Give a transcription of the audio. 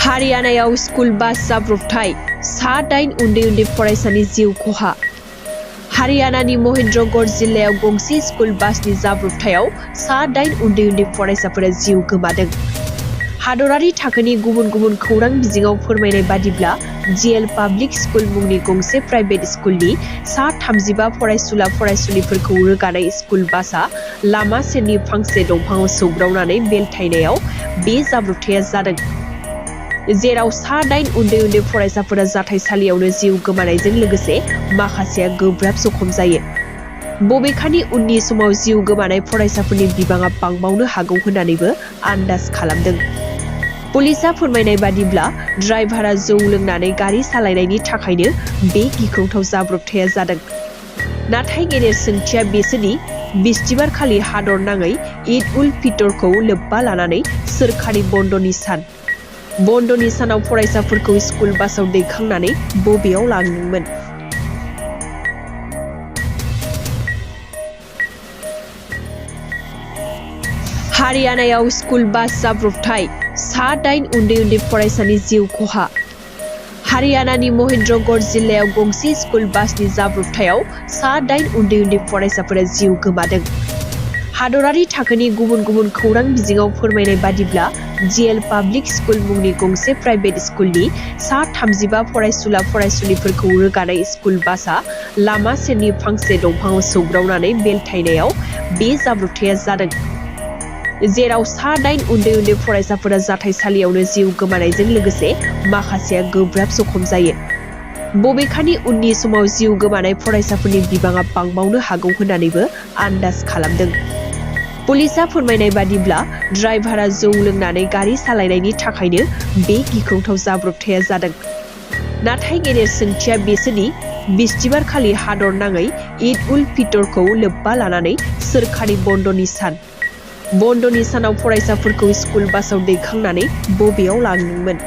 हारियानायाव school bus जाब्रबथाय 8 उन्दै फरायसानि जिउ खहा। हारियानानि महेन्द्रगढ़ जिल्लायाव गंसे स्कुल बासनि जाब्रबथायाव 8 उन्दै फरायसाफोरा जिउ गोमादों। हादरारि थाखोनि गुबुन खौरां बिजोङाव फोरमायनाय बादिब्ला जिएल पाब्लिक स्कुल मुंनि गंसे प्राइभेट स्कुलनि सा 35 फरायसुला फरायसुलिफोरखौ रोगानाय स्कुल बासआ लामा सेरनि फांसे दंफांआव सौग्रावनानै बेलथायनायाव बे जाब्रबथाया जादों, जेराव 8 उन्दै फरायसाफोरा जाथायसालियावनो जिउ गोमानायजों लोगोसे माखासेया गोब्राब जखम जायो। बबेखानि उननि समाव जिउ गोमानाय फरायसाफोरनि बिबाङा बांबावनो हागौ होननानैबो आन्दाज खालामदों। पुलिसआ फोरमायनाय बादिब्ला ड्राइभारा जौ लोंनानै गारि सालायनायनि थाखायनो बे गिख्रंथाव जाब्रबथाया जादों। नाथाय गेदेर सोंथिया बेसोदि बिस्तिबारखालि हादरनाङै ईद उल फितरखौ लोब्बा लानानै सोरखारि बन्दनि सान। बन्दनि सानाव फरायसाफोरखौ स्कुल बासआव दैखांनानै बबेयाव लांदोंमोन? हारियानायाव स्कुल बास जाब्रबथाय 8 उन्दै फरायसानि जिउ खहा। हारियानानि महेन्द्रगढ़ जिल्लायाव गंसे स्कुल बासनि जाब्रबथायाव 8 उन्दै फरायसाफोरा जिउ गोमादों। हादरारि थाखोनि गुबुन खौरां बिजोङाव फोरमायनाय बादिब्ला जिएल पाब्लिक स्कुल मुंनि गंसे प्राइभेट स्कुलनि सा 35 फरायसुला फरायसुलिफोरखौ रोगानाय स्कुल बासआ लामा सेरनि फांसे दंफांआव सौग्रावनानै बेलथायनायाव बे जाब्रबथाया जादों, जेराव 8 उन्दै फरायसाफोरा जाथायसालियावनो जिउ गोमानायजों लोगोसे माखासेया गोब्राब जखम जायो। बबेखानि उननि समाव जिउ गोमानाय फरायसाफोरनि बिबाङा बांबावनो हागौ होननानैबो आन्दाज खालामदों। पुलिसआ फोरमायनाय बादिब्ला ड्राइभारा जौ लोंनानै गारि सालायनायनि थाखायनो बे गिख्रंथाव जाब्रबथाया जादों। नाथाय गेदेर सोंथिया बेसोदि बिस्तिबारखालि हादरनाङै ईद उल फितरखौ लोब्बा लानानै सोरखारि बन्दनि सान। बन्दनि सानाव फरायसाफोरखौ स्कुल बासआव दैखांनानै बबेयाव लांदोंमोन?